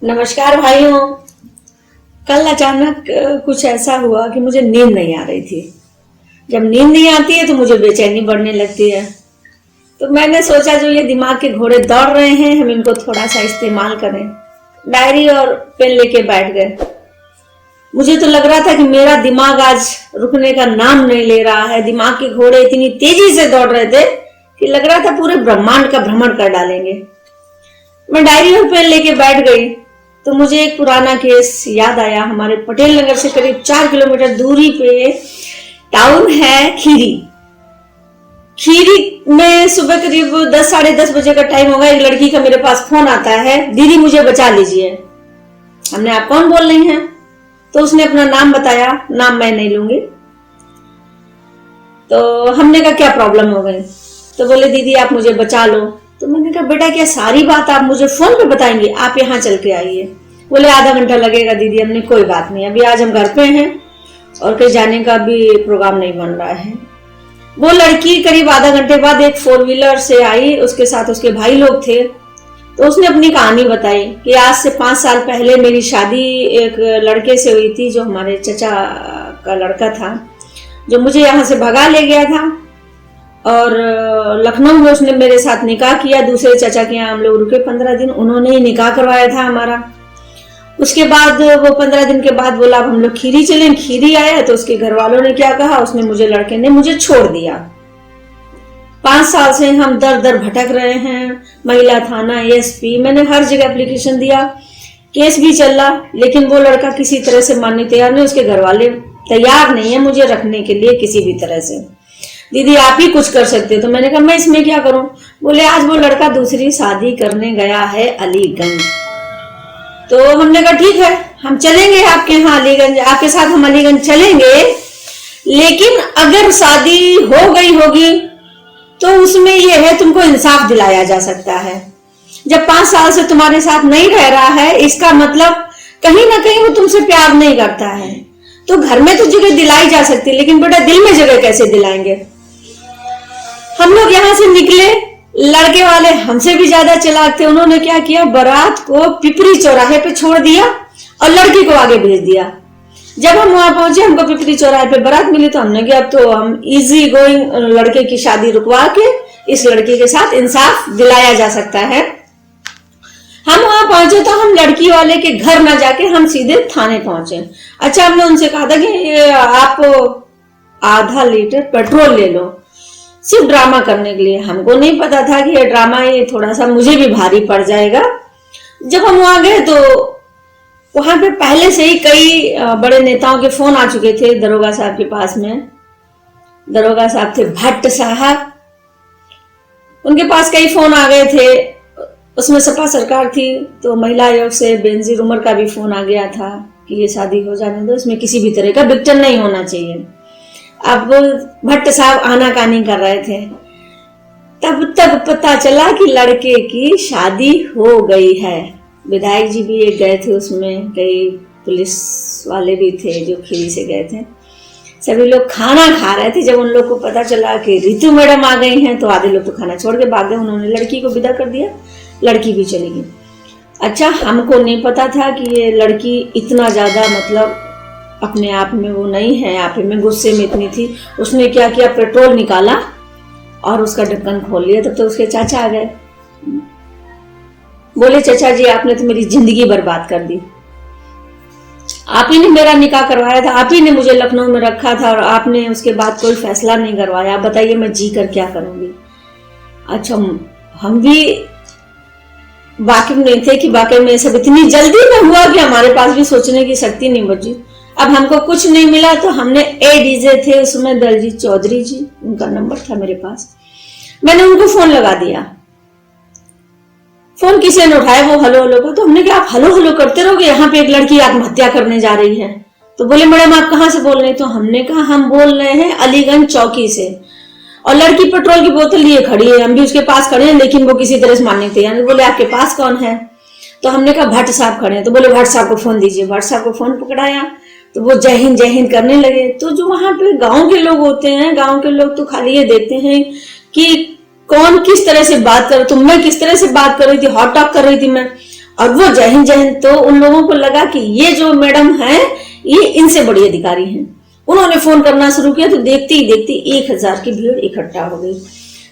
नमस्कार भाइयों। कल अचानक कुछ ऐसा हुआ कि मुझे नींद नहीं आ रही थी। जब नींद नहीं आती है तो मुझे बेचैनी बढ़ने लगती है। तो मैंने सोचा जो ये दिमाग के घोड़े दौड़ रहे हैं हम इनको थोड़ा सा इस्तेमाल करें। डायरी और पेन लेके बैठ गए। मुझे तो लग रहा था कि मेरा दिमाग आज रुकने का नाम नहीं ले रहा है। दिमाग के घोड़े इतनी तेजी से दौड़ रहे थे कि लग रहा था पूरे ब्रह्मांड का भ्रमण कर डालेंगे। मैं डायरी और पेन लेके बैठ गई तो मुझे एक पुराना केस याद आया। हमारे पटेल नगर से करीब 4 किलोमीटर दूरी पे टाउन है खीरी। खीरी में सुबह करीब 10 साढ़े 10 बजे का टाइम होगा। एक लड़की का मेरे पास फोन आता है, दीदी मुझे बचा लीजिए। हमने आप कौन बोल रही हैं? तो उसने अपना नाम बताया। नाम मैं नहीं लूंगी। तो हमने कहा क्या प्रॉब्लम हो गई? तो बोले दीदी आप मुझे बचा लो। तो मैंने कहा बेटा क्या सारी बात आप मुझे फोन पे बताएंगे? आप यहाँ चल के आइए। बोले आधा घंटा लगेगा दीदी। हमने कोई बात नहीं, अभी आज हम घर पे हैं और कहीं जाने का भी प्रोग्राम नहीं बन रहा है। वो लड़की करीब आधा घंटे बाद एक 4 व्हीलर से आई, उसके साथ उसके भाई लोग थे। तो उसने अपनी कहानी बताई कि आज से 5 साल पहले मेरी शादी एक लड़के से हुई थी जो हमारे चचा का लड़का था, जो मुझे यहाँ से भगा ले गया था और लखनऊ में उसने मेरे साथ निकाह किया। दूसरे चाचा के यहाँ हम लोग रुके 15 दिन। उन्होंने ही निकाह करवाया था हमारा। उसके बाद वो 15 दिन के बाद बोला अब हम लोग खीरी चलें। खीरी आया तो उसके घर वालों ने क्या कहा, उसने लड़के ने मुझे छोड़ दिया। 5 साल से हम दर दर भटक रहे हैं। महिला थाना, एसपी, मैंने हर जगह एप्लीकेशन दिया, केस भी चला, लेकिन वो लड़का किसी तरह से मानने तैयार नहीं। उसके घर वाले तैयार नहीं है मुझे रखने के लिए किसी भी तरह से। दीदी आप ही कुछ कर सकते हो। तो मैंने कहा मैं इसमें क्या करूं? बोले आज वो लड़का दूसरी शादी करने गया है अलीगंज। तो हमने कहा ठीक है हम चलेंगे आपके यहाँ अलीगंज, आपके साथ हम अलीगंज चलेंगे, लेकिन अगर शादी हो गई होगी तो उसमें यह है तुमको इंसाफ दिलाया जा सकता है। जब 5 साल से तुम्हारे साथ नहीं रह रहा है इसका मतलब कहीं ना कहीं वो तुमसे प्यार नहीं करता है। तो घर में तो जगह दिलाई जा सकती है, लेकिन बेटा दिल में जगह कैसे दिलाएंगे? हम लोग यहाँ से निकले, लड़के वाले हमसे भी ज्यादा चालाक थे। उन्होंने क्या किया, बारात को पिपरी चौराहे पे छोड़ दिया और लड़की को आगे भेज दिया। जब हम वहां पहुंचे हमको पिपरी चौराहे पे बारात मिली तो हमने कहा अब तो हम इजी गोइंग लड़के की शादी रुकवा के इस लड़की के साथ इंसाफ दिलाया जा सकता है। हम वहां पहुंचे तो हम लड़की वाले के घर ना जाके हम सीधे थाने पहुंचे। अच्छा हमने उनसे कहा था कि आप आधा लीटर पेट्रोल ले लो, सिर्फ ड्रामा करने के लिए। हमको नहीं पता था कि ये ड्रामा ये थोड़ा सा मुझे भी भारी पड़ जाएगा। जब हम वहां गए तो वहां पे पहले से ही कई बड़े नेताओं के फोन आ चुके थे दरोगा साहब के पास में। दरोगा साहब थे भट्ट साहब, उनके पास कई फोन आ गए थे। उसमें सपा सरकार थी तो महिला आयोग से बेनजीर उमर का भी फोन आ गया था कि ये शादी हो जाने दो, इसमें किसी भी तरह का विघटन नहीं होना चाहिए। अब भट्ट साहब आनाकानी कर रहे थे। तब तक पता चला कि लड़के की शादी हो गई है। विधायक जी भी एक गए थे, उसमें कई पुलिस वाले भी थे जो खीरी से गए थे। सभी लोग खाना खा रहे थे। जब उन लोग को पता चला कि रितु मैडम आ गई हैं तो आधे लोग तो खाना छोड़ के भाग गए। उन्होंने लड़की को विदा कर दिया, लड़की भी चली गई। अच्छा हमको नहीं पता था कि ये लड़की इतना ज्यादा मतलब अपने आप में वो नहीं है, आप में गुस्से में इतनी थी। उसने क्या किया, पेट्रोल निकाला और उसका ढक्कन खोल लिया। तब तो उसके चाचा आ गए। बोले चाचा जी आपने तो मेरी जिंदगी बर्बाद कर दी। आप ही ने मेरा निकाह करवाया था, आप ही ने मुझे लखनऊ में रखा था और आपने उसके बाद कोई फैसला नहीं करवाया। आप बताइए मैं जी कर क्या करूंगी? अच्छा हम भी वाकिफ नहीं थे कि वाकई में सब इतनी जल्दी में हुआ कि हमारे पास भी सोचने की शक्ति नहीं बची। अब हमको कुछ नहीं मिला तो हमने डीजे थे उसमें दलजीत चौधरी जी, उनका नंबर था मेरे पास। मैंने उनको फोन लगा दिया। फोन किसी ने उठाया, वो हेलो हेलो का। तो हमने कहा आप हेलो हेलो करते रहोगे, यहाँ पे एक लड़की आत्महत्या करने जा रही है। तो बोले मैडम आप कहाँ से बोल रहे हैं? तो हमने कहा हम बोल रहे हैं अलीगंज चौकी से, और लड़की पेट्रोल की बोतल लिए खड़ी है, हम भी उसके पास खड़े हैं, लेकिन वो किसी तरह से मानने तैयार। बोले आपके पास कौन है? तो हमने कहा भट्ट साहब खड़े हैं। तो बोले भट्ट साहब को फोन दीजिए। भट्ट साहब को फोन पकड़ाया तो वो जय हिंद करने लगे। तो जो वहां पे गांव के लोग होते हैं, गांव के लोग तो खाली ये देखते हैं कि कौन किस तरह से बात कर, तो मैं किस तरह से बात कर रही थी, हॉट टॉक कर रही थी मैं। और वो जय हिंद जय हिंद। तो उन लोगों को लगा कि ये जो मैडम है ये इनसे बड़ी अधिकारी हैं। उन्होंने फोन करना शुरू किया तो देखती ही देखती 1000 की भीड़ इकट्ठा हो गई।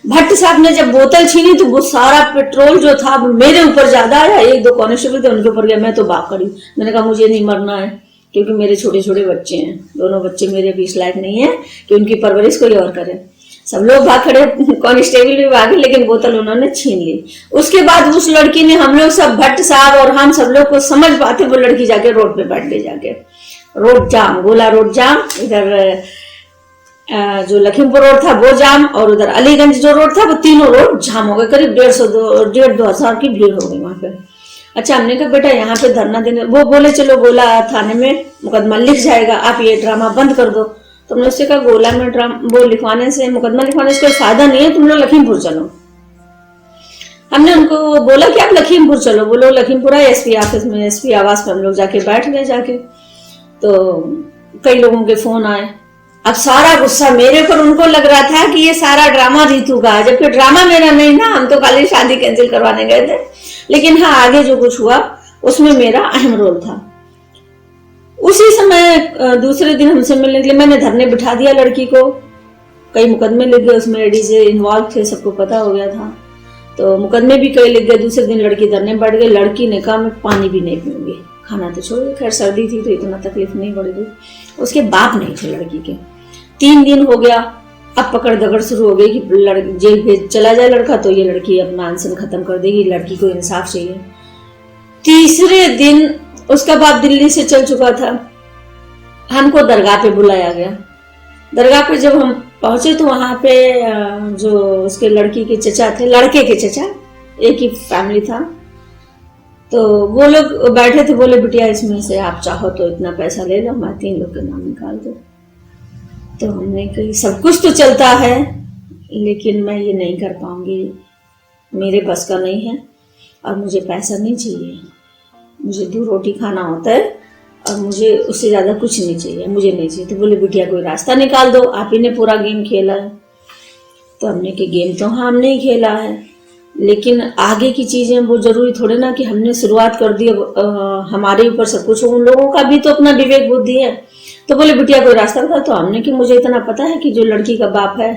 भट्ट साहब ने जब बोतल छीनी तो वो सारा पेट्रोल जो था मेरे ऊपर ज्यादा आया। 1-2 कांस्टेबल थे उनके ऊपर गया, मैं तो भाग खड़ी। मैंने कहा मुझे नहीं मरना है, क्योंकि मेरे छोटे छोटे बच्चे हैं, दोनों बच्चे मेरे भी इस लायक नहीं है कि उनकी परवरिश कोई और करे। सब लोग भाग खड़े, कांस्टेबल भी भागे, लेकिन बोतल उन्होंने छीन ली। उसके बाद उस लड़की ने, हम लोग सब, भट्ट साहब और हम सब लोग को समझ पाते, वो लड़की जाके रोड पे बैठ गई। जाके रोड जाम, गोला रोड जाम, इधर जो लखीमपुर रोड था वो जाम, और उधर अलीगंज जो रोड था वो तीनों रोड जाम हो गए। करीब 150-2 की भीड़ हो गई वहां पे। अच्छा, हमने कहा बेटा यहाँ पे धरना देने, वो बोले चलो गोला थाने में मुकदमा लिख जाएगा, आप ये ड्रामा बंद कर दो। तो हमने उससे कहा गोला में वो लिखवाने से, मुकदमा लिखवाने से कोई फायदा नहीं है, तुम लोग लखीमपुर चलो। हमने उनको बोला कि आप लखीमपुर चलो। वो लोग लखीमपुर आए, एसपी ऑफिस में, एसपी आवास में हम लोग जाके बैठ गए। जाके तो कई लोगों के फोन आए। अब सारा गुस्सा मेरे पर, उनको लग रहा था कि ये सारा ड्रामा रितु का है, जबकि ड्रामा मेरा नहीं ना, हम तो खाली शादी कैंसिल करवाने गए थे। लेकिन हाँ, आगे जो कुछ हुआ उसमें मेरा अहम रोल था। उसी समय दूसरे दिन हमसे मिलने के लिए मैंने धरने बिठा दिया लड़की को। कई मुकदमे लिख गए, उसमें एडीजे इन्वॉल्व थे, सबको पता हो गया था, तो मुकदमे भी कई लिख गए। दूसरे दिन लड़की धरने बैठ गई। लड़की ने कहा मैं पानी भी नहीं पीऊंगी, खाना तो छोड़ो, खैर सर्दी थी तो इतना तकलीफ नहीं पड़ गई। उसके बाप नहीं थे लड़की के। 3 दिन हो गया, अब पकड़ दगड़ शुरू हो गई कि जेल भेज चला जाए लड़का तो ये लड़की अपना अनशन खत्म कर देगी, लड़की को इंसाफ चाहिए। तीसरे दिन उसका बाप दिल्ली से चल चुका था, हमको दरगाह पे बुलाया गया। दरगाह पे जब हम पहुंचे तो वहां पे जो उसके लड़की के चचा थे, लड़के के चचा, एक ही फैमिली था, तो वो लोग बैठे थे। बोले बिटिया इसमें से आप चाहो तो इतना पैसा ले लो, मैं 3 लोग के नाम निकाल दो। तो हमने कही सब कुछ तो चलता है, लेकिन मैं ये नहीं कर पाऊंगी, मेरे बस का नहीं है, और मुझे पैसा नहीं चाहिए, मुझे 2 रोटी खाना होता है और मुझे उससे ज्यादा कुछ नहीं चाहिए, मुझे नहीं चाहिए। तो बोले बिटिया कोई रास्ता निकाल दो, आप ही ने पूरा गेम खेला है। तो हमने कि गेम तो हमने ही खेला है, लेकिन आगे की चीजें वो जरूरी थोड़े ना कि हमने शुरुआत कर दी, हमारे ऊपर सब कुछ, उन लोगों का भी तो अपना विवेक बुद्धि है। तो बोले बिटिया कोई रास्ता बता। तो हमने कि मुझे इतना पता है कि जो लड़की का बाप है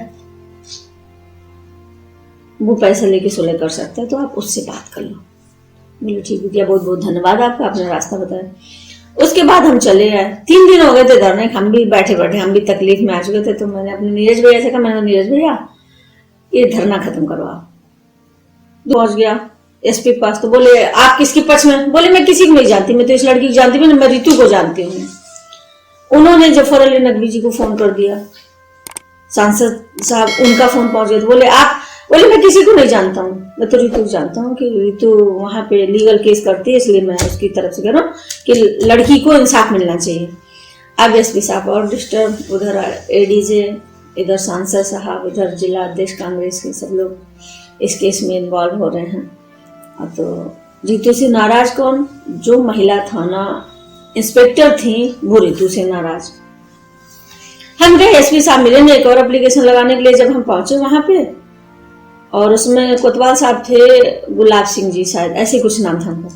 वो पैसा लेके सुलह कर सकता है, तो आप उससे बात कर लो। बोले ठीक बिटिया, बहुत बहुत धन्यवाद आपका, आपने रास्ता बताया। उसके बाद हम चले आए। 3 दिन हो गए थे धरने, हम भी बैठे बैठे हम भी तकलीफ में आ चुके थे। तो मैंने अपने नीरज भैया से कहा, मैंने नीरज भैया ये धरना खत्म करवाओ। पहुंच गया एसपी पास, तो बोले आप किसके पक्ष में? बोले मैं किसी को नहीं जानती, मैं तो इस लड़की को जानती भी नहीं, मैं रितु को जानती हूँ। उन्होंने जफर अली नकवी जी को फोन कर दिया, सांसद साहब, उनका फोन पहुंच गया। तो बोले आप? बोले मैं किसी को नहीं जानता हूँ, मैं तो रितु जानता हूँ कि रितु वहां पे लीगल केस करती है, इसलिए मैं उसकी तरफ से कह रहा हूँ कि लड़की को इंसाफ मिलना चाहिए। अब एसपी साहब और डिस्टर्ब, उधर एडीजे, इधर सांसद साहब, उधर जिला अध्यक्ष कांग्रेस के, सब लोग इस केस में इन्वॉल्व हो रहे हैं। तो रितु से नाराज कौन? जो महिला थाना इंस्पेक्टर थी वो रितु से नाराज। हम गए, एसपी साहब मिले नहीं, एक और एप्लीकेशन लगाने के लिए जब हम पहुंचे वहां पे, और उसमें कोतवाल साहब थे, गुलाब सिंह जी शायद, ऐसे कुछ नाम था उनका,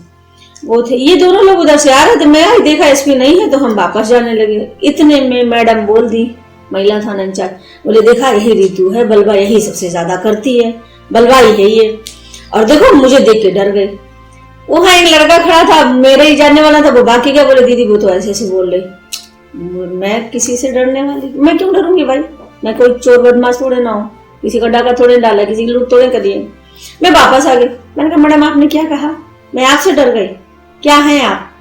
वो थे। ये दोनों लोग उधर से आ रहे थे, मैं आई देखा एसपी नहीं है तो हम वापस जाने लगे। इतने में मैडम बोल दी, महिला थाना इंचार्ज, बोले देखा यही रितु है, बलवा यही सबसे ज्यादा करती है, बलवा ही है ये। और देखो मुझे देख के डर गई। वहां एक लड़का खड़ा था, मेरे ही जानने वाला था, वो बाकी क्या बोले, दीदी वो तो ऐसे ऐसे बोल रही। मैं किसी से डरने वाली? मैं क्यों डरूंगी भाई, मैं कोई चोर बदमाश थोड़े ना हूँ, किसी का डाका थोड़े डाला, किसी की लूट थोड़े करिए। मैं वापस आ गई। मैंने कहा मैडम आपने क्या कहा? मैं आपसे डर गई, क्या है आप?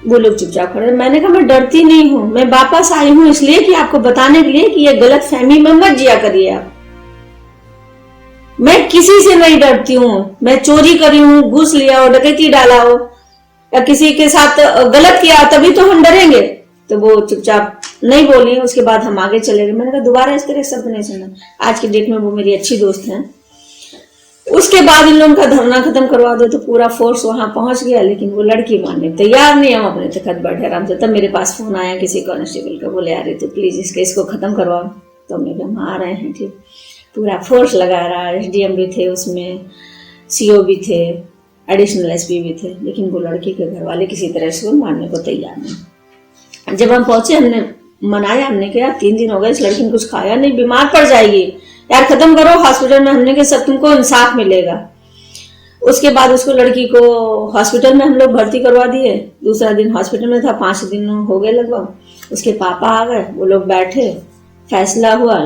वो लोग चुपचाप खड़े। मैंने कहा मैं डरती नहीं हूँ, मैं वापस आई हूँ इसलिए कि आपको बताने के लिए कि ये गलत फहमी में मत जिया करिए आप। मैं किसी से नहीं डरती हूँ, मैं चोरी करी हूँ, घूस लिया हो, डकैती डाला हो, या किसी के साथ गलत किया तभी तो हम डरेंगे। तो वो चुपचाप नहीं बोली। उसके बाद हम आगे चले गए। मैंने कहा दोबारा इस तरह शब्द नहीं सुनना। आज की डेट में वो मेरी अच्छी दोस्त हैं। उसके बाद इन लोगों का धरना खत्म करवा दो, तो पूरा फोर्स वहां पहुंच गया, लेकिन वो लड़की मानने तैयार नहीं। हम अपने तखत बैठे आराम से। तब मेरे पास फोन आया किसी कांस्टेबल का, बोले यार तो प्लीज इस केस को खत्म करवाओ। तो हमने कहा हम आ रहे हैं, ठीक। पूरा फोर्स लगा रहा, एसडीएम भी थे उसमें, सीओ भी थे, एडिशनल एसपी भी थे, लेकिन वो लड़की के घर वाले किसी तरह से मानने को तैयार नहीं। जब हम पहुंचे हमने मनाया, हमने कहा 3 दिन हो गए इस लड़की ने कुछ खाया नहीं, बीमार पड़ जाएगी यार, खत्म करो हॉस्पिटल में। हमने कहा सब तुमको इंसाफ मिलेगा। उसके बाद उसको लड़की को हॉस्पिटल में हम लोग भर्ती करवा दिए। दूसरा दिन हॉस्पिटल में था, 5 दिन हो गए लगभग। उसके पापा आ गए, वो लोग बैठे, फैसला हुआ।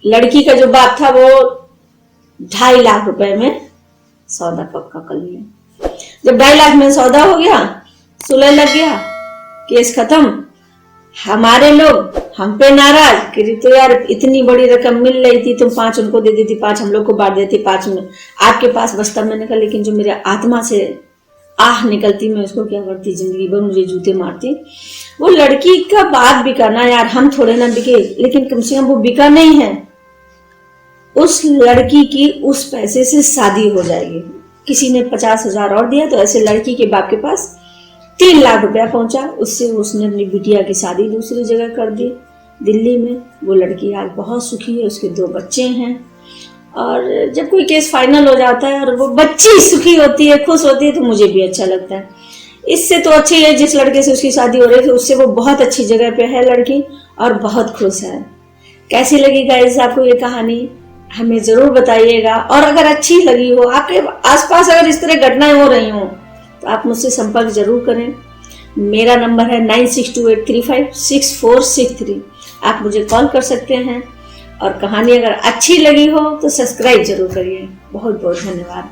लड़की का जो बाप था वो 2.5 लाख रुपए में सौदा पक्का कर लिया। जब 2.5 लाख में सौदा हो गया, सुलह लग गया, केस खत्म। हमारे लोग हम पे नाराज कि तो यार इतनी बड़ी रकम मिल रही थी, तुम 5 उनको दे देती, 5 हम लोग को बांट देती, 5 में आपके पास बचता। मैंने कहा लेकिन जो मेरे आत्मा से आह निकलती मैं उसको क्या करती, जिंदगी भर मुझे जूते मारती। वो लड़की का बात बिका ना यार, हम थोड़े ना बिके, लेकिन कम से कम वो बिका नहीं है। उस लड़की की उस पैसे से शादी हो जाएगी। किसी ने 50,000 और दिया तो ऐसे लड़की के बाप के पास 3 लाख रुपया पहुंचा। उससे उसने अपनी बिटिया की शादी दूसरी जगह कर दी, दिल्ली में। वो लड़की आज बहुत सुखी है, उसके 2 बच्चे हैं। और जब कोई केस फाइनल हो जाता है और वो बच्ची सुखी होती है, खुश होती है, तो मुझे भी अच्छा लगता है। इससे तो अच्छी है जिस लड़के से उसकी शादी हो रही थी, उससे वो बहुत अच्छी जगह पे है लड़की और बहुत खुश है। कैसी लगी गाइस आपको ये कहानी, हमें जरूर बताइएगा। और अगर अच्छी लगी हो, आपके आसपास अगर इस तरह घटनाएं हो रही हो, तो आप मुझसे संपर्क जरूर करें। मेरा नंबर है 9628356463। आप मुझे कॉल कर सकते हैं। और कहानी अगर अच्छी लगी हो तो सब्सक्राइब जरूर करिए। बहुत बहुत धन्यवाद।